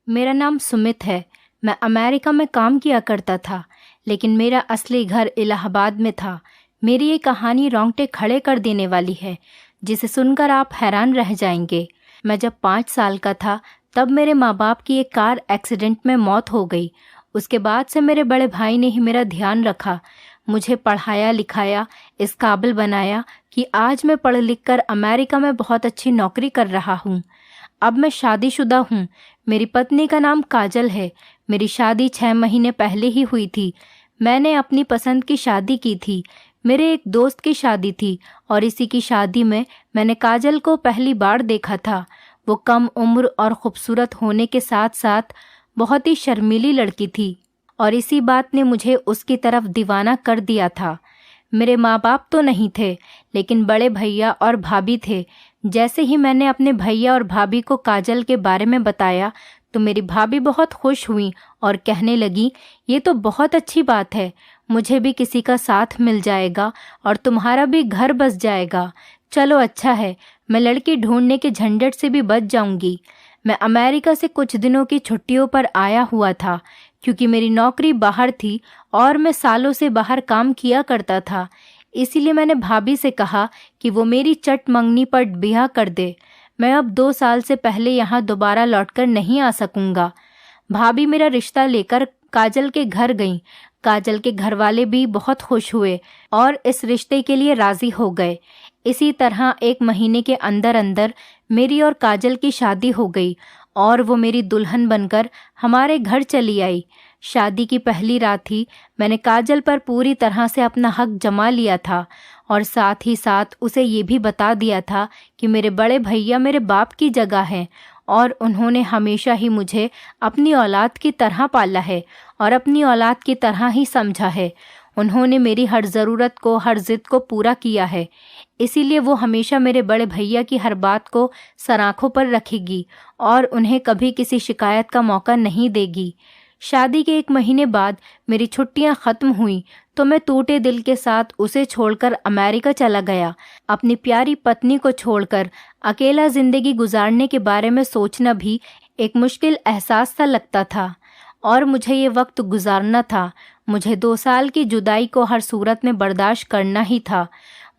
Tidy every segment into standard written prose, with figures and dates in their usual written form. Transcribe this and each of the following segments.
मेरा नाम सुमित है। मैं अमेरिका में काम किया करता था, लेकिन मेरा असली घर इलाहाबाद में था। मेरी ये कहानी रोंगटे खड़े कर देने वाली है, जिसे सुनकर आप हैरान रह जाएंगे। मैं जब 5 साल का था, तब मेरे माँ बाप की एक कार एक्सीडेंट में मौत हो गई। उसके बाद से मेरे बड़े भाई ने ही मेरा ध्यान रखा, मुझे पढ़ाया लिखाया, इस काबिल बनाया कि आज मैं पढ़ लिख कर अमेरिका में बहुत अच्छी नौकरी कर रहा हूँ। अब मैं शादीशुदा हूँ। मेरी पत्नी का नाम काजल है। मेरी शादी 6 महीने पहले ही हुई थी। मैंने अपनी पसंद की शादी की थी। मेरे एक दोस्त की शादी थी और इसी की शादी में मैंने काजल को पहली बार देखा था। वो कम उम्र और खूबसूरत होने के साथ साथ बहुत ही शर्मीली लड़की थी और इसी बात ने मुझे उसकी तरफ दीवाना कर दिया था। मेरे माँ बाप तो नहीं थे, लेकिन बड़े भैया और भाभी थे। जैसे ही मैंने अपने भैया और भाभी को काजल के बारे में बताया, तो मेरी भाभी बहुत खुश हुई और कहने लगी, ये तो बहुत अच्छी बात है, मुझे भी किसी का साथ मिल जाएगा और तुम्हारा भी घर बस जाएगा। चलो अच्छा है, मैं लड़की ढूंढने के झंझट से भी बच जाऊंगी। मैं अमेरिका से कुछ दिनों की छुट्टियों पर आया हुआ था, क्योंकि मेरी नौकरी बाहर थी और मैं सालों से बाहर काम किया करता था। इसीलिए मैंने भाभी से कहा कि वो मेरी चट मंगनी पर ब्याह कर दे। मैं अब 2 साल से पहले यहाँ दोबारा लौटकर नहीं आ सकूंगा। भाभी मेरा रिश्ता लेकर काजल के घर गईं। काजल के घर वाले भी बहुत खुश हुए और इस रिश्ते के लिए राजी हो गए। इसी तरह 1 महीने के अंदर अंदर मेरी और काजल की शादी हो गई और वो मेरी दुल्हन बनकर हमारे घर चली आई। शादी की पहली रात ही मैंने काजल पर पूरी तरह से अपना हक जमा लिया था और साथ ही साथ उसे ये भी बता दिया था कि मेरे बड़े भैया मेरे बाप की जगह हैं और उन्होंने हमेशा ही मुझे अपनी औलाद की तरह पाला है और अपनी औलाद की तरह ही समझा है। उन्होंने मेरी हर ज़रूरत को, हर जिद को पूरा किया है। इसीलिए वो हमेशा मेरे बड़े भैया की हर बात को सर आँखों पर रखेगी और उन्हें कभी किसी शिकायत का मौका नहीं देगी। शादी के 1 महीने बाद मेरी छुट्टियां ख़त्म हुई तो मैं टूटे दिल के साथ उसे छोड़कर अमेरिका चला गया। अपनी प्यारी पत्नी को छोड़कर अकेला ज़िंदगी गुजारने के बारे में सोचना भी एक मुश्किल एहसास सा लगता था और मुझे ये वक्त गुजारना था। मुझे 2 साल की जुदाई को हर सूरत में बर्दाश्त करना ही था।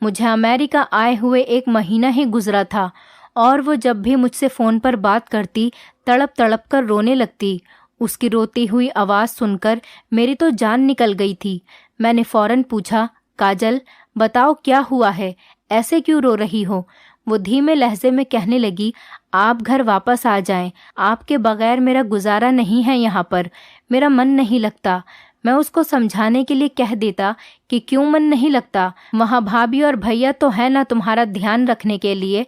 मुझे अमेरिका आए हुए 1 महीना ही गुजरा था और वो जब भी मुझसे फ़ोन पर बात करती, तड़प तड़प कर रोने लगती। उसकी रोती हुई आवाज़ सुनकर मेरी तो जान निकल गई थी। मैंने फ़ौरन पूछा, काजल बताओ क्या हुआ है, ऐसे क्यों रो रही हो? वो धीमे लहजे में कहने लगी, आप घर वापस आ जाएं, आपके बगैर मेरा गुजारा नहीं है यहाँ पर, मेरा मन नहीं लगता। मैं उसको समझाने के लिए कह देता कि क्यों मन नहीं लगता, वहाँ भाभी और भैया तो है ना तुम्हारा ध्यान रखने के लिए।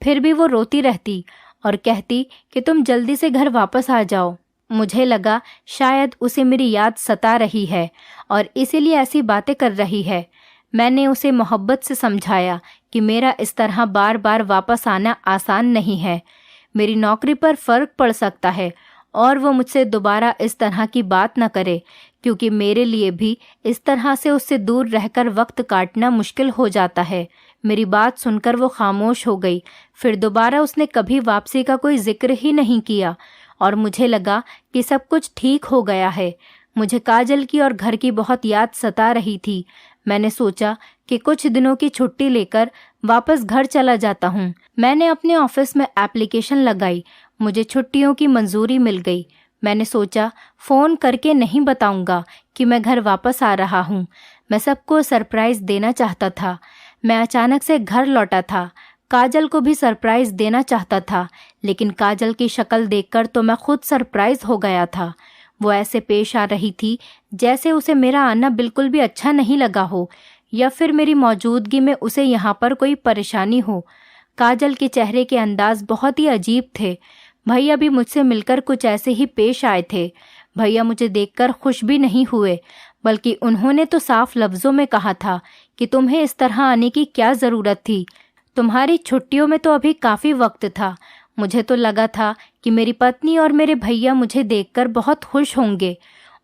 फिर भी वो रोती रहती और कहती कि तुम जल्दी से घर वापस आ जाओ। मुझे लगा शायद उसे मेरी याद सता रही है और इसीलिए ऐसी बातें कर रही है। मैंने उसे मोहब्बत से समझाया कि मेरा इस तरह बार बार वापस आना आसान नहीं है। मेरी नौकरी पर फ़र्क पड़ सकता है और वो मुझसे दोबारा इस तरह की बात न करे, क्योंकि मेरे लिए भी इस तरह से उससे दूर रहकर वक्त काटना मुश्किल हो जाता है। मेरी बात सुनकर वो खामोश हो गई। फिर दोबारा उसने कभी वापसी का कोई जिक्र ही नहीं किया और मुझे लगा कि सब कुछ ठीक हो गया है। मुझे काजल की और घर की बहुत याद सता रही थी। मैंने सोचा कि कुछ दिनों की छुट्टी लेकर वापस घर चला जाता हूँ। मैंने अपने ऑफिस में एप्लीकेशन लगाई। मुझे छुट्टियों की मंजूरी मिल गई। मैंने सोचा फ़ोन करके नहीं बताऊंगा कि मैं घर वापस आ रहा हूँ। मैं सबको सरप्राइज़ देना चाहता था। मैं अचानक से घर लौटा था। काजल को भी सरप्राइज़ देना चाहता था, लेकिन काजल की शक्ल देखकर तो मैं खुद सरप्राइज़ हो गया था। वो ऐसे पेश आ रही थी जैसे उसे मेरा आना बिल्कुल भी अच्छा नहीं लगा हो या फिर मेरी मौजूदगी में उसे यहाँ पर कोई परेशानी हो। काजल के चेहरे के अंदाज बहुत ही अजीब थे। भैया भी मुझसे मिलकर कुछ ऐसे ही पेश आए थे। भैया मुझे देखकर खुश भी नहीं हुए, बल्कि उन्होंने तो साफ लफ्ज़ों में कहा था कि तुम्हें इस तरह आने की क्या ज़रूरत थी, तुम्हारी छुट्टियों में तो अभी काफ़ी वक्त था। मुझे तो लगा था कि मेरी पत्नी और मेरे भैया मुझे देखकर बहुत खुश होंगे।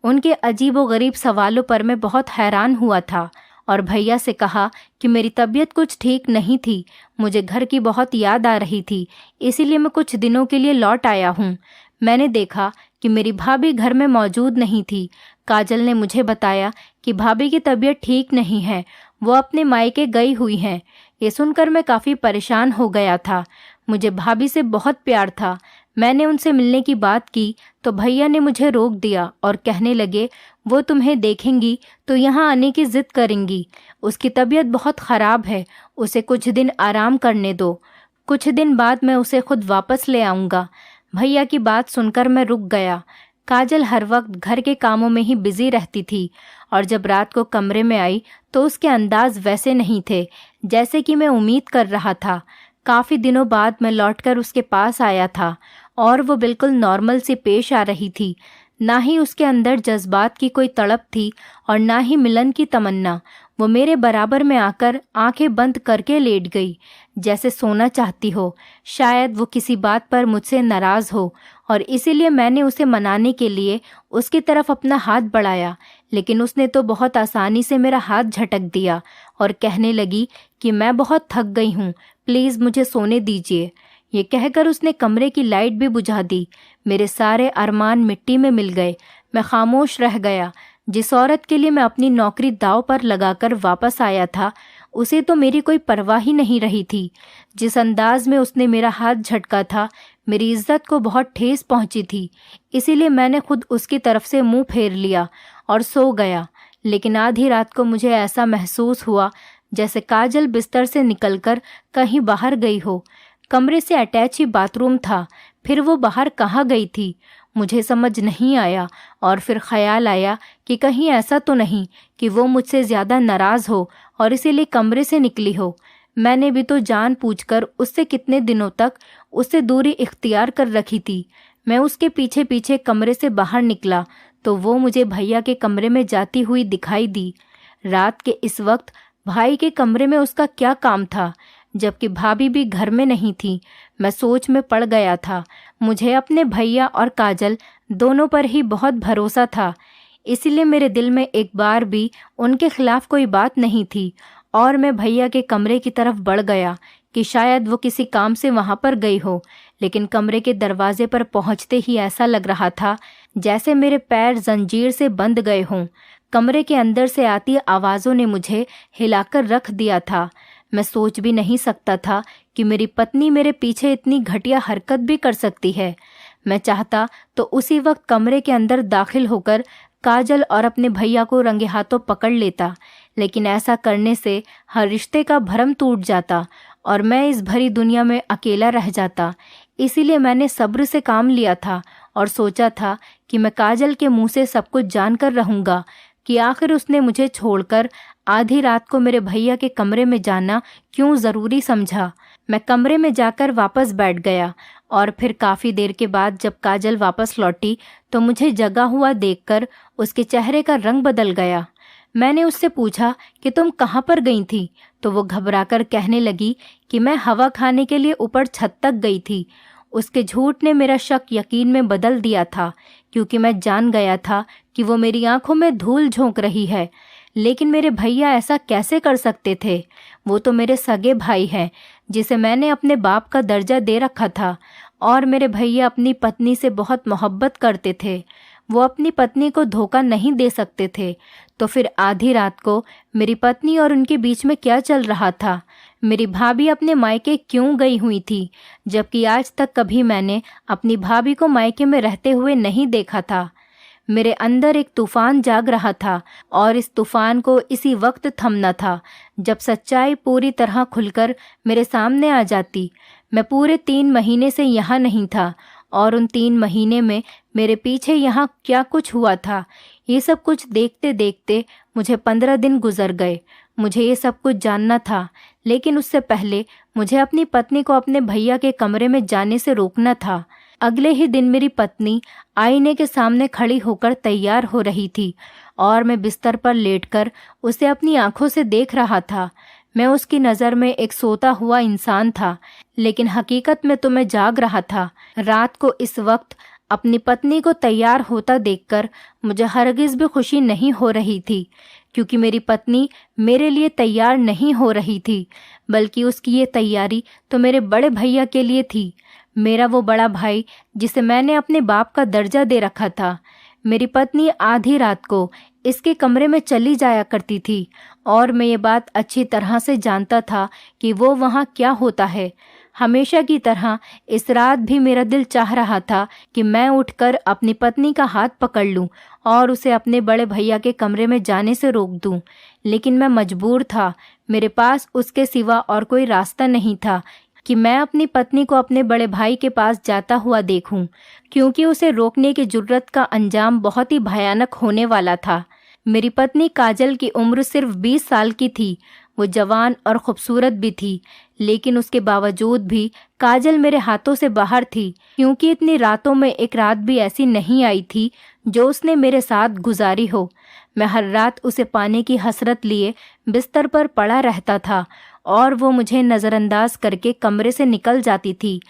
उनके अजीबोगरीब सवालों पर मैं बहुत हैरान हुआ था और भैया से कहा कि मेरी तबीयत कुछ ठीक नहीं थी, मुझे घर की बहुत याद आ रही थी, इसीलिए मैं कुछ दिनों के लिए लौट आया हूँ। मैंने देखा कि मेरी भाभी घर में मौजूद नहीं थी। काजल ने मुझे बताया कि भाभी की तबीयत ठीक नहीं है, वो अपने मायके गई हुई हैं। ये सुनकर मैं काफ़ी परेशान हो गया था। मुझे भाभी से बहुत प्यार था। मैंने उनसे मिलने की बात की तो भैया ने मुझे रोक दिया और कहने लगे, वो तुम्हें देखेंगी तो यहाँ आने की जिद करेंगी। उसकी तबीयत बहुत ख़राब है, उसे कुछ दिन आराम करने दो। कुछ दिन बाद मैं उसे खुद वापस ले आऊँगा। भैया की बात सुनकर मैं रुक गया। काजल हर वक्त घर के कामों में ही बिजी रहती थी और जब रात को कमरे में आई तो उसके अंदाज वैसे नहीं थे जैसे कि मैं उम्मीद कर रहा था। काफ़ी दिनों बाद मैं लौटकर उसके पास आया था और वो बिल्कुल नॉर्मल सी पेश आ रही थी। ना ही उसके अंदर जज्बात की कोई तड़प थी और ना ही मिलन की तमन्ना। वो मेरे बराबर में आकर आंखें बंद करके लेट गई, जैसे सोना चाहती हो। शायद वो किसी बात पर मुझसे नाराज़ हो और इसीलिए मैंने उसे मनाने के लिए उसकी तरफ अपना हाथ बढ़ाया, लेकिन उसने तो बहुत आसानी से मेरा हाथ झटक दिया और कहने लगी कि मैं बहुत थक गई हूँ, प्लीज़ मुझे सोने दीजिए। ये कहकर उसने कमरे की लाइट भी बुझा दी। मेरे सारे अरमान मिट्टी में मिल गए। मैं खामोश रह गया। जिस औरत के लिए मैं अपनी नौकरी दांव पर लगाकर वापस आया था, उसे तो मेरी कोई परवाह ही नहीं रही थी। जिस अंदाज में उसने मेरा हाथ झटका था, मेरी इज्जत को बहुत ठेस पहुंची थी। इसीलिए मैंने खुद उसकी तरफ से मुंह फेर लिया और सो गया। लेकिन आधी रात को मुझे ऐसा महसूस हुआ जैसे काजल बिस्तर से निकलकर कहीं बाहर गई हो। कमरे से अटैच ही बाथरूम था, फिर वो बाहर कहाँ गई थी मुझे समझ नहीं आया। और फिर ख्याल आया कि कहीं ऐसा तो नहीं कि वो मुझसे ज़्यादा नाराज़ हो और इसीलिए कमरे से निकली हो। मैंने भी तो जान पूछकर उससे कितने दिनों तक उससे दूरी इख्तियार कर रखी थी। मैं उसके पीछे पीछे कमरे से बाहर निकला तो वो मुझे भैया के कमरे में जाती हुई दिखाई दी। रात के इस वक्त भाई के कमरे में उसका क्या काम था, जबकि भाभी भी घर में नहीं थी। मैं सोच में पड़ गया था। मुझे अपने भैया और काजल दोनों पर ही बहुत भरोसा था, इसीलिए मेरे दिल में एक बार भी उनके खिलाफ कोई बात नहीं थी। और मैं भैया के कमरे की तरफ बढ़ गया कि शायद वो किसी काम से वहाँ पर गई हो, लेकिन कमरे के दरवाजे पर पहुँचते ही ऐसा लग रहा था जैसे मेरे पैर जंजीर से बंध गए हों। कमरे के अंदर से आती आवाज़ों ने मुझे हिलाकर रख दिया था। मैं सोच भी नहीं सकता था कि मेरी पत्नी मेरे पीछे इतनी घटिया हरकत भी कर सकती है। मैं चाहता तो उसी वक्त कमरे के अंदर दाखिल होकर काजल और अपने भैया को रंगे हाथों पकड़ लेता, लेकिन ऐसा करने से हर रिश्ते का भरम टूट जाता और मैं इस भरी दुनिया में अकेला रह जाता। इसीलिए मैंने सब्र से काम लिया था और सोचा था कि मैं काजल के मुंह से सब कुछ जानकर रहूँगा कि आखिर उसने मुझे छोड़कर आधी रात को मेरे भैया के कमरे में जाना क्यों ज़रूरी समझा। मैं कमरे में जाकर वापस बैठ गया और फिर काफ़ी देर के बाद जब काजल वापस लौटी तो मुझे जगा हुआ देखकर उसके चेहरे का रंग बदल गया। मैंने उससे पूछा कि तुम कहाँ पर गई थी, तो वो घबराकर कहने लगी कि मैं हवा खाने के लिए ऊपर छत तक गई थी। उसके झूठ ने मेरा शक यकीन में बदल दिया था, क्योंकि मैं जान गया था कि वो मेरी आंखों में धूल झोंक रही है। लेकिन मेरे भैया ऐसा कैसे कर सकते थे? वो तो मेरे सगे भाई हैं, जिसे मैंने अपने बाप का दर्जा दे रखा था। और मेरे भैया अपनी पत्नी से बहुत मोहब्बत करते थे। वो अपनी पत्नी को धोखा नहीं दे सकते थे। तो फिर आधी रात को मेरी पत्नी और उनके बीच में क्या चल रहा था? मेरी भाभी अपने मायके क्यों गई हुई थी, जबकि आज तक कभी मैंने अपनी भाभी को मायके में रहते हुए नहीं देखा था। मेरे अंदर एक तूफान जाग रहा था और इस तूफान को इसी वक्त थमना था जब सच्चाई पूरी तरह खुलकर मेरे सामने आ जाती। मैं पूरे 3 महीने से यहाँ नहीं था और उन 3 महीने में मेरे पीछे यहाँ क्या कुछ हुआ था, ये सब कुछ देखते देखते मुझे 15 दिन गुजर गए। मुझे ये सब कुछ जानना था, लेकिन उससे पहले मुझे अपनी पत्नी को अपने भैया के कमरे में जाने से रोकना था। अगले ही दिन मेरी पत्नी आईने के सामने खड़ी होकर तैयार हो रही थी और मैं बिस्तर पर लेटकर उसे अपनी आंखों से देख रहा था। मैं उसकी नज़र में एक सोता हुआ इंसान था, लेकिन हकीकत में तो मैं जाग रहा था। रात को इस वक्त अपनी पत्नी को तैयार होता देखकर मुझे हरगिज़ भी खुशी नहीं हो रही थी, क्योंकि मेरी पत्नी मेरे लिए तैयार नहीं हो रही थी, बल्कि उसकी ये तैयारी तो मेरे बड़े भैया के लिए थी। मेरा वो बड़ा भाई जिसे मैंने अपने बाप का दर्जा दे रखा था। मेरी पत्नी आधी रात को इसके कमरे में चली जाया करती थी और मैं ये बात अच्छी तरह से जानता था कि वो वहाँ क्या होता है। हमेशा की तरह इस रात भी मेरा दिल चाह रहा था कि मैं उठकर अपनी पत्नी का हाथ पकड़ लूं और उसे अपने बड़े भैया के कमरे में जाने से रोक दूं, लेकिन मैं मजबूर था। मेरे पास उसके सिवा और कोई रास्ता नहीं था कि मैं अपनी पत्नी को अपने बड़े भाई के पास जाता हुआ देखूं, क्योंकि उसे रोकने की जुर्रत का अंजाम बहुत ही भयानक होने वाला था। मेरी पत्नी काजल की उम्र सिर्फ 20 साल की थी। वो जवान और खूबसूरत भी थी, लेकिन उसके बावजूद भी काजल मेरे हाथों से बाहर थी, क्योंकि इतनी रातों में एक रात भी ऐसी नहीं आई थी जो उसने मेरे साथ गुजारी हो। मैं हर रात उसे पाने की हसरत लिए बिस्तर पर पड़ा रहता था और वो मुझे नज़रअंदाज करके कमरे से निकल जाती थी।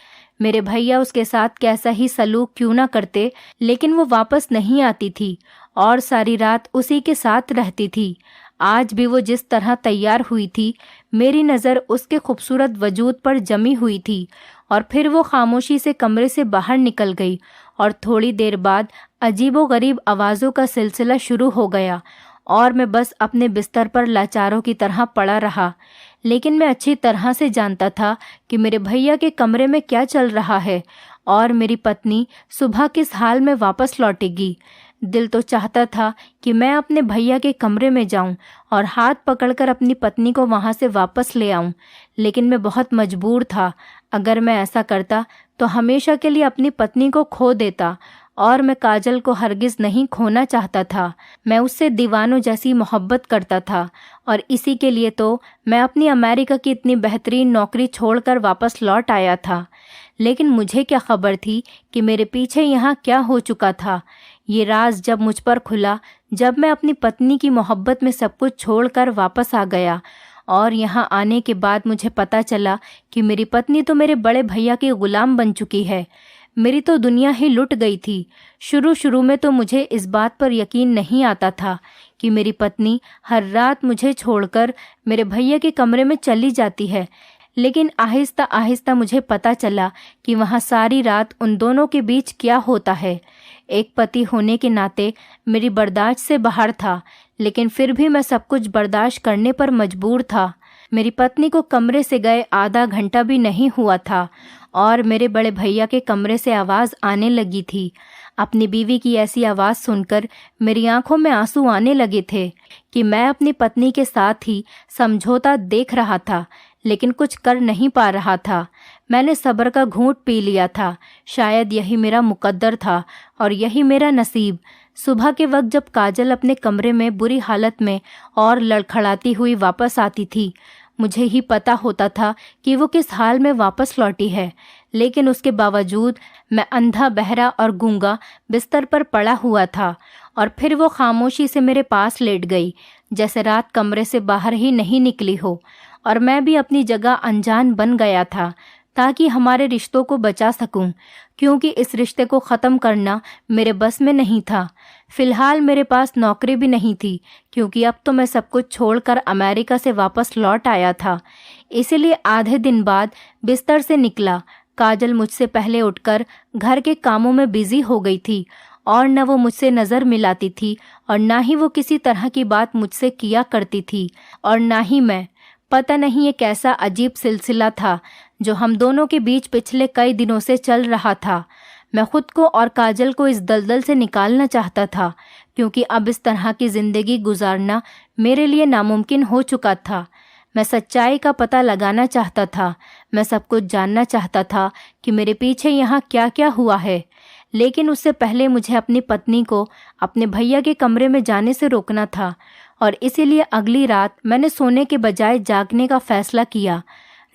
मेरे भैया उसके साथ कैसा ही सलूक क्यों ना करते, लेकिन वो वापस नहीं आती थी और सारी रात उसी के साथ रहती थी। आज भी वो जिस तरह तैयार हुई थी, मेरी नज़र उसके खूबसूरत वजूद पर जमी हुई थी। और फिर वो खामोशी से कमरे से बाहर निकल गई और थोड़ी देर बाद अजीबोगरीब आवाज़ों का सिलसिला शुरू हो गया और मैं बस अपने बिस्तर पर लाचारों की तरह पड़ा रहा। लेकिन मैं अच्छी तरह से जानता था कि मेरे भैया के कमरे में क्या चल रहा है और मेरी पत्नी सुबह किस हाल में वापस लौटेगी। दिल तो चाहता था कि मैं अपने भैया के कमरे में जाऊं और हाथ पकड़कर अपनी पत्नी को वहां से वापस ले आऊं, लेकिन मैं बहुत मजबूर था। अगर मैं ऐसा करता तो हमेशा के लिए अपनी पत्नी को खो देता और मैं काजल को हरगिज़ नहीं खोना चाहता था। मैं उससे दीवानों जैसी मोहब्बत करता था और इसी के लिए तो मैं अपनी अमेरिका की इतनी बेहतरीन नौकरी छोड़कर वापस लौट आया था। लेकिन मुझे क्या खबर थी कि मेरे पीछे यहाँ क्या हो चुका था। ये राज जब मुझ पर खुला, जब मैं अपनी पत्नी की मोहब्बत में सब कुछ छोड़कर वापस आ गया और यहाँ आने के बाद मुझे पता चला कि मेरी पत्नी तो मेरे बड़े भैया की गुलाम बन चुकी है। मेरी तो दुनिया ही लुट गई थी। शुरू में तो मुझे इस बात पर यकीन नहीं आता था कि मेरी पत्नी हर रात मुझे छोड़कर मेरे भैया के कमरे में चली जाती है, लेकिन आहिस्ता आहिस्ता मुझे पता चला कि वहाँ सारी रात उन दोनों के बीच क्या होता है। एक पति होने के नाते मेरी बर्दाश्त से बाहर था, लेकिन फिर भी मैं सब कुछ बर्दाश्त करने पर मजबूर था। मेरी पत्नी को कमरे से गए आधा घंटा भी नहीं हुआ था और मेरे बड़े भैया के कमरे से आवाज़ आने लगी थी। अपनी बीवी की ऐसी आवाज़ सुनकर मेरी आंखों में आंसू आने लगे थे कि मैं अपनी पत्नी के साथ ही समझौता देख रहा था, लेकिन कुछ कर नहीं पा रहा था। मैंने सब्र का घूंट पी लिया था। शायद यही मेरा मुकद्दर था और यही मेरा नसीब। सुबह के वक्त जब काजल अपने कमरे में बुरी हालत में और लड़खड़ाती हुई वापस आती थी, मुझे ही पता होता था कि वो किस हाल में वापस लौटी है, लेकिन उसके बावजूद मैं अंधा, बहरा और गूंगा बिस्तर पर पड़ा हुआ था। और फिर वो खामोशी से मेरे पास लेट गई, जैसे रात कमरे से बाहर ही नहीं निकली हो। और मैं भी अपनी जगह अनजान बन गया था ताकि हमारे रिश्तों को बचा सकूं, क्योंकि इस रिश्ते को ख़त्म करना मेरे बस में नहीं था। फ़िलहाल मेरे पास नौकरी भी नहीं थी, क्योंकि अब तो मैं सब कुछ छोड़कर अमेरिका से वापस लौट आया था। इसीलिए आधे दिन बाद बिस्तर से निकला। काजल मुझसे पहले उठकर घर के कामों में बिजी हो गई थी और न वो मुझसे नज़र मिलाती थी और ना ही वो किसी तरह की बात मुझसे किया करती थी और ना ही मैं। पता नहीं ये कैसा अजीब सिलसिला था जो हम दोनों के बीच पिछले कई दिनों से चल रहा था। मैं खुद को और काजल को इस दलदल से निकालना चाहता था, क्योंकि अब इस तरह की ज़िंदगी गुजारना मेरे लिए नामुमकिन हो चुका था। मैं सच्चाई का पता लगाना चाहता था। मैं सब कुछ जानना चाहता था कि मेरे पीछे यहाँ क्या क्या हुआ है, लेकिन उससे पहले मुझे अपनी पत्नी को अपने भैया के कमरे में जाने से रोकना था। और इसीलिए अगली रात मैंने सोने के बजाय जागने का फैसला किया।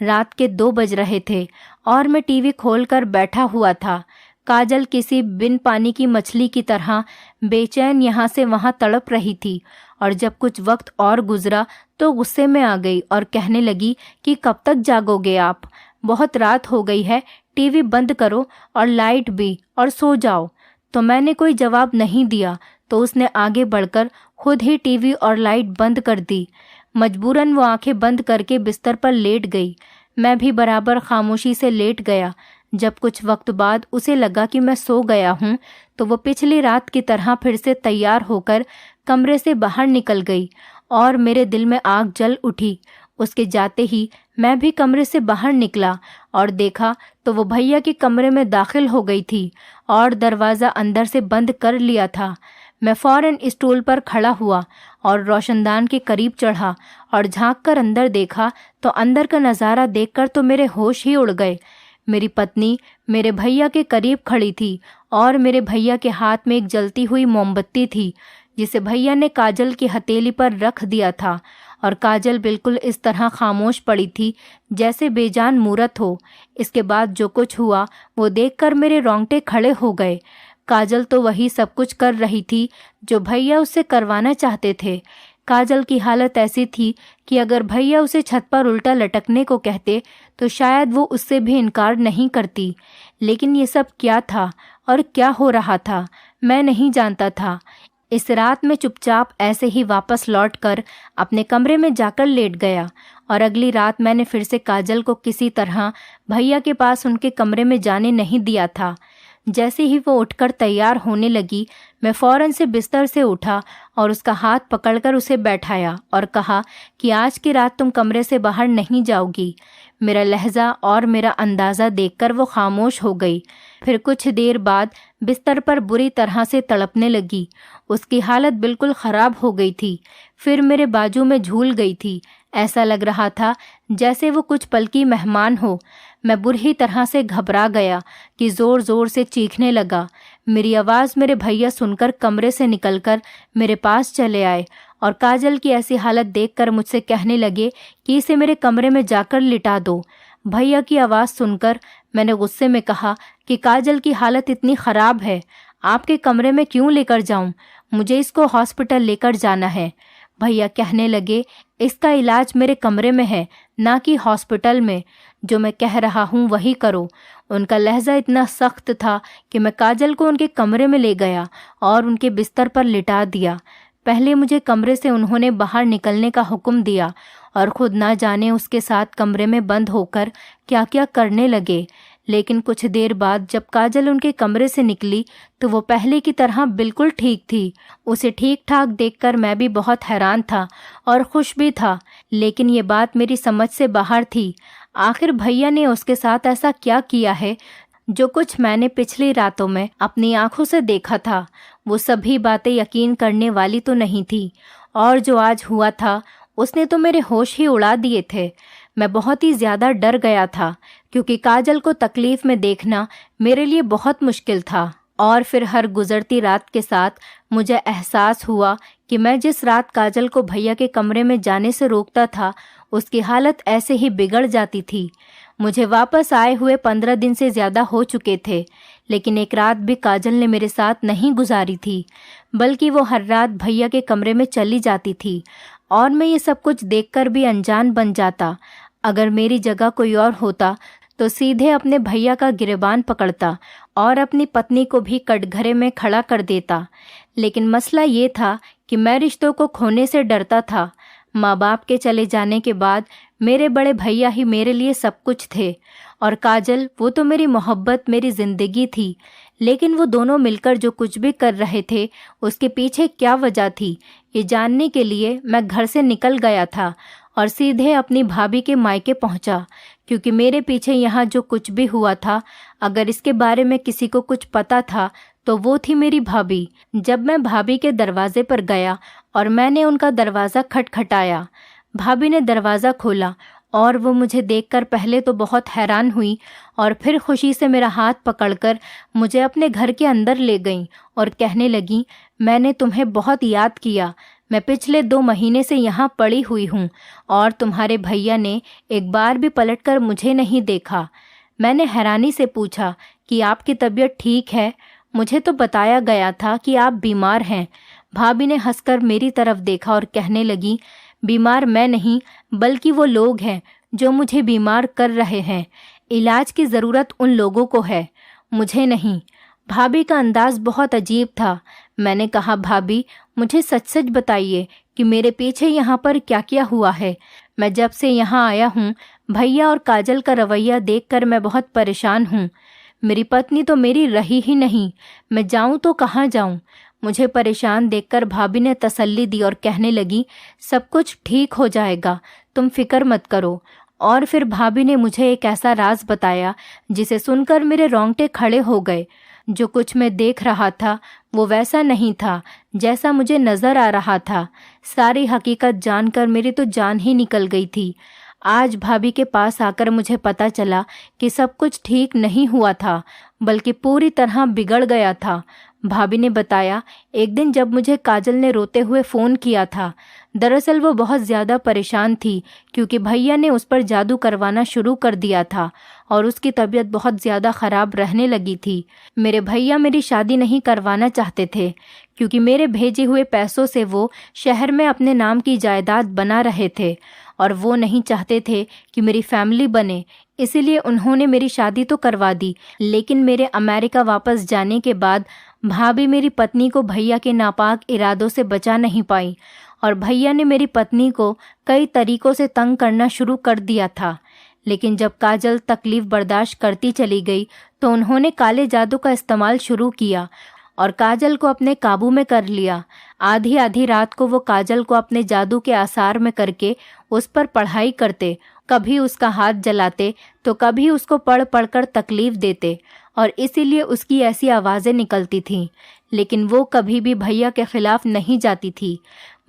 रात के 2 बज रहे थे और मैं टीवी खोलकर बैठा हुआ था। काजल किसी बिन पानी की मछली की तरह बेचैन यहाँ से वहाँ तड़प रही थी और जब कुछ वक्त और गुजरा तो गुस्से में आ गई और कहने लगी कि कब तक जागोगे आप, बहुत रात हो गई है, टीवी बंद करो और लाइट भी, और सो जाओ। तो मैंने कोई जवाब नहीं दिया, तो उसने आगे बढ़कर खुद ही टीवी और लाइट बंद कर दी। मजबूरन वो आंखें बंद करके बिस्तर पर लेट गई। मैं भी बराबर खामोशी से लेट गया। जब कुछ वक्त बाद उसे लगा कि मैं सो गया हूँ तो वो पिछली रात की तरह फिर से तैयार होकर कमरे से बाहर निकल गई और मेरे दिल में आग जल उठी। उसके जाते ही मैं भी कमरे से बाहर निकला और देखा तो वो भैया के कमरे में दाखिल हो गई थी और दरवाज़ा अंदर से बंद कर लिया था। मैं फौरन स्टूल पर खड़ा हुआ और रोशनदान के करीब चढ़ा और झांककर अंदर देखा तो अंदर का नज़ारा देखकर तो मेरे होश ही उड़ गए। मेरी पत्नी मेरे भैया के करीब खड़ी थी और मेरे भैया के हाथ में एक जलती हुई मोमबत्ती थी जिसे भैया ने काजल की हथेली पर रख दिया था और काजल बिल्कुल इस तरह खामोश पड़ी थी जैसे बेजान मूरत हो। इसके बाद जो कुछ हुआ वो देखकर मेरे रोंगटे खड़े हो गए। काजल तो वही सब कुछ कर रही थी जो भैया उससे करवाना चाहते थे। काजल की हालत ऐसी थी कि अगर भैया उसे छत पर उल्टा लटकने को कहते तो शायद वो उससे भी इनकार नहीं करती। लेकिन ये सब क्या था और क्या हो रहा था मैं नहीं जानता था। इस रात में चुपचाप ऐसे ही वापस लौटकर अपने कमरे में जाकर लेट गया और अगली रात मैंने फिर से काजल को किसी तरह भैया के पास उनके कमरे में जाने नहीं दिया था। जैसे ही वो उठकर तैयार होने लगी मैं फौरन से बिस्तर से उठा और उसका हाथ पकड़कर उसे बैठाया और कहा कि आज की रात तुम कमरे से बाहर नहीं जाओगी। मेरा लहजा और मेरा अंदाज़ा देखकर वो खामोश हो गई। फिर कुछ देर बाद बिस्तर पर बुरी तरह से तड़पने लगी। उसकी हालत बिल्कुल ख़राब हो गई थी। फिर मेरे बाजू में झूल गई थी। ऐसा लग रहा था जैसे वो कुछ पल की मेहमान हो। मैं बुरी तरह से घबरा गया कि ज़ोर ज़ोर से चीखने लगा। मेरी आवाज़ मेरे भैया सुनकर कमरे से निकलकर मेरे पास चले आए और काजल की ऐसी हालत देखकर मुझसे कहने लगे कि इसे मेरे कमरे में जाकर लिटा दो। भैया की आवाज़ सुनकर मैंने गुस्से में कहा कि काजल की हालत इतनी ख़राब है, आपके कमरे में क्यों लेकर जाऊं? मुझे इसको हॉस्पिटल लेकर जाना है। भैया कहने लगे, इसका इलाज मेरे कमरे में है, ना कि हॉस्पिटल में। जो मैं कह रहा हूँ वही करो। उनका लहजा इतना सख्त था कि मैं काजल को उनके कमरे में ले गया और उनके बिस्तर पर लिटा दिया। पहले मुझे कमरे से उन्होंने बाहर निकलने का हुक्म दिया और खुद ना जाने उसके साथ कमरे में बंद होकर क्या क्या करने लगे। लेकिन कुछ देर बाद जब काजल उनके कमरे से निकली तो वो पहले की तरह बिल्कुल ठीक थी। उसे ठीक ठाक देखकर मैं भी बहुत हैरान था और खुश भी था, लेकिन ये बात मेरी समझ से बाहर थी। आखिर भैया ने उसके साथ ऐसा क्या किया है? जो कुछ मैंने पिछली रातों में अपनी आंखों से देखा था वो सभी बातें यकीन करने वाली तो नहीं थी, और जो आज हुआ था उसने तो मेरे होश ही उड़ा दिए थे। मैं बहुत ही ज़्यादा डर गया था क्योंकि काजल को तकलीफ़ में देखना मेरे लिए बहुत मुश्किल था। और फिर हर गुजरती रात के साथ मुझे एहसास हुआ कि मैं जिस रात काजल को भैया के कमरे में जाने से रोकता था उसकी हालत ऐसे ही बिगड़ जाती थी। मुझे वापस आए हुए 15 दिन से ज़्यादा हो चुके थे, लेकिन एक रात भी काजल ने मेरे साथ नहीं गुजारी थी, बल्कि वो हर रात भैया के कमरे में चली जाती थी और मैं ये सब कुछ देखकर भी अनजान बन जाता। अगर मेरी जगह कोई और होता तो सीधे अपने भैया का गिरेबान पकड़ता और अपनी पत्नी को भी कटघरे में खड़ा कर देता। लेकिन मसला ये था कि मैं रिश्तों को खोने से डरता था। माँ बाप के चले जाने के बाद मेरे बड़े भैया ही मेरे लिए सब कुछ थे, और काजल वो तो मेरी मोहब्बत, मेरी ज़िंदगी थी। लेकिन वो दोनों मिलकर जो कुछ भी कर रहे थे उसके पीछे क्या वजह थी, ये जानने के लिए मैं घर से निकल गया था और सीधे अपनी भाभी के मायके पहुंचा, क्योंकि मेरे पीछे यहाँ जो कुछ भी हुआ था अगर इसके बारे में किसी को कुछ पता था तो वो थी मेरी भाभी। जब मैं भाभी के दरवाजे पर गया और मैंने उनका दरवाज़ा खटखटाया, भाभी ने दरवाज़ा खोला और वो मुझे देखकर पहले तो बहुत हैरान हुई और फिर खुशी से मेरा हाथ पकड़कर मुझे अपने घर के अंदर ले गईं और कहने लगी, मैंने तुम्हें बहुत याद किया। मैं पिछले 2 महीने से यहाँ पड़ी हुई हूँ और तुम्हारे भैया ने एक बार भी पलटकर मुझे नहीं देखा। मैंने हैरानी से पूछा कि आपकी तबीयत ठीक है? मुझे तो बताया गया था कि आप बीमार हैं। भाभी ने हंसकर मेरी तरफ देखा और कहने लगी, बीमार मैं नहीं बल्कि वो लोग हैं जो मुझे बीमार कर रहे हैं। इलाज की ज़रूरत उन लोगों को है, मुझे नहीं। भाभी का अंदाज़ बहुत अजीब था। मैंने कहा, भाभी मुझे सच सच बताइए कि मेरे पीछे यहाँ पर क्या क्या हुआ है। मैं जब से यहाँ आया हूँ भैया और काजल का रवैया देखकर मैं बहुत परेशान हूँ। मेरी पत्नी तो मेरी रही ही नहीं। मैं जाऊं तो कहाँ जाऊं। मुझे परेशान देखकर भाभी ने तसल्ली दी और कहने लगी, सब कुछ ठीक हो जाएगा, तुम फिक्र मत करो। और फिर भाभी ने मुझे एक ऐसा राज बताया जिसे सुनकर मेरे रोंगटे खड़े हो गए। जो कुछ मैं देख रहा था वो वैसा नहीं था जैसा मुझे नजर आ रहा था। सारी हकीकत जानकर मेरी तो जान ही निकल गई थी। आज भाभी के पास आकर मुझे पता चला कि सब कुछ ठीक नहीं हुआ था, बल्कि पूरी तरह बिगड़ गया था। भाभी ने बताया, एक दिन जब मुझे काजल ने रोते हुए फ़ोन किया था। दरअसल वो बहुत ज़्यादा परेशान थी क्योंकि भैया ने उस पर जादू करवाना शुरू कर दिया था और उसकी तबीयत बहुत ज़्यादा ख़राब रहने लगी थी। मेरे भैया मेरी शादी नहीं करवाना चाहते थे क्योंकि मेरे भेजे हुए पैसों से वो शहर में अपने नाम की जायदाद बना रहे थे और वो नहीं चाहते थे कि मेरी फैमिली बने। इसीलिए उन्होंने मेरी शादी तो करवा दी, लेकिन मेरे अमेरिका वापस जाने के बाद भाभी मेरी पत्नी को भैया के नापाक इरादों से बचा नहीं पाई और भैया ने मेरी पत्नी को कई तरीकों से तंग करना शुरू कर दिया था। लेकिन जब काजल तकलीफ बर्दाश्त करती चली गई तो उन्होंने काले जादू का इस्तेमाल शुरू किया और काजल को अपने काबू में कर लिया। आधी आधी रात को वो काजल को अपने जादू के आसार में करके उस पर पढ़ाई करते, कभी उसका हाथ जलाते तो कभी उसको पढ़ पढ़कर तकलीफ देते और इसीलिए उसकी ऐसी आवाज़ें निकलती थीं। लेकिन वो कभी भी भैया के खिलाफ नहीं जाती थी।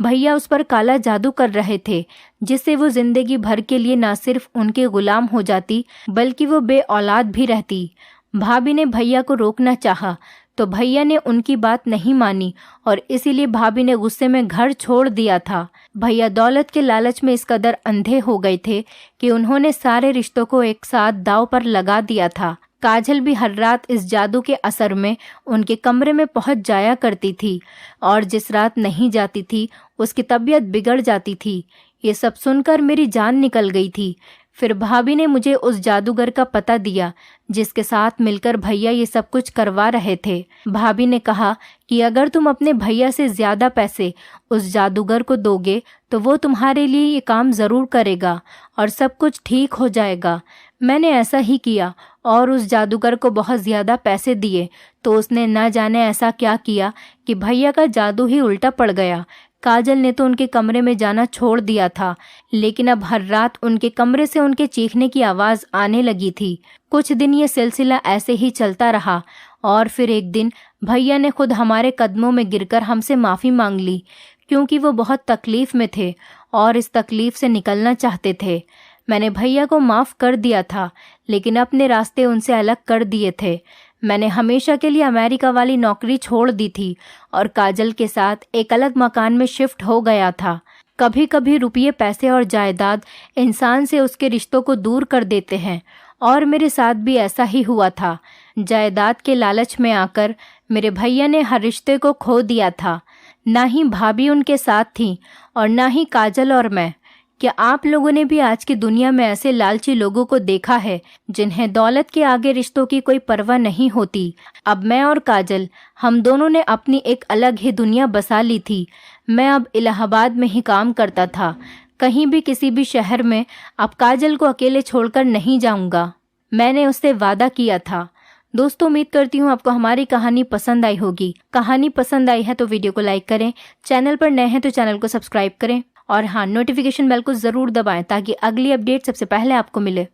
भैया उस पर काला जादू कर रहे थे जिससे वो जिंदगी भर के लिए ना सिर्फ उनके गुलाम हो जाती बल्कि वो बे औलाद भी रहती। भाभी ने भैया को रोकना चाहा तो भैया ने उनकी बात नहीं मानी और इसीलिए भाभी ने गुस्से में घर छोड़ दिया था। भैया दौलत के लालच में इस कदर अंधे हो गए थे कि उन्होंने सारे रिश्तों को एक साथ दांव पर लगा दिया था। काजल भी हर रात इस जादू के असर में उनके कमरे में पहुंच जाया करती थी और जिस रात नहीं जाती थी उसकी तबीयत बिगड़ जाती थी। ये सब सुनकर मेरी जान निकल गई थी। फिर भाभी ने मुझे उस जादूगर का पता दिया जिसके साथ मिलकर भैया ये सब कुछ करवा रहे थे। भाभी ने कहा कि अगर तुम अपने भैया से ज़्यादा पैसे उस जादूगर को दोगे तो वो तुम्हारे लिए ये काम ज़रूर करेगा और सब कुछ ठीक हो जाएगा। मैंने ऐसा ही किया और उस जादूगर को बहुत ज़्यादा पैसे दिए तो उसने न जाने ऐसा क्या किया कि भैया का जादू ही उल्टा पड़ गया। काजल ने तो उनके कमरे में जाना छोड़ दिया था, लेकिन अब हर रात उनके कमरे से उनके चीखने की आवाज़ आने लगी थी। कुछ दिन ये सिलसिला ऐसे ही चलता रहा और फिर एक दिन भैया ने खुद हमारे कदमों में गिरकर हमसे माफ़ी मांग ली क्योंकि वो बहुत तकलीफ़ में थे और इस तकलीफ़ से निकलना चाहते थे। मैंने भैया को माफ़ कर दिया था लेकिन अपने रास्ते उनसे अलग कर दिए थे। मैंने हमेशा के लिए अमेरिका वाली नौकरी छोड़ दी थी और काजल के साथ एक अलग मकान में शिफ्ट हो गया था। कभी कभी रुपये, पैसे और जायदाद इंसान से उसके रिश्तों को दूर कर देते हैं और मेरे साथ भी ऐसा ही हुआ था। जायदाद के लालच में आकर मेरे भैया ने हर रिश्ते को खो दिया था। ना ही भाभी उनके साथ थी और ना ही काजल और मैं। क्या आप लोगों ने भी आज की दुनिया में ऐसे लालची लोगों को देखा है जिन्हें दौलत के आगे रिश्तों की कोई परवाह नहीं होती? अब मैं और काजल, हम दोनों ने अपनी एक अलग ही दुनिया बसा ली थी। मैं अब इलाहाबाद में ही काम करता था, कहीं भी किसी भी शहर में। अब काजल को अकेले छोड़कर नहीं जाऊंगा, मैंने उससे वादा किया था। दोस्तों, उम्मीद करती हूँ आपको हमारी कहानी पसंद आई होगी। कहानी पसंद आई है तो वीडियो को लाइक करें, चैनल पर नए हैं तो चैनल को सब्सक्राइब करें और हाँ, नोटिफिकेशन बेल को ज़रूर दबाएं ताकि अगली अपडेट सबसे पहले आपको मिले।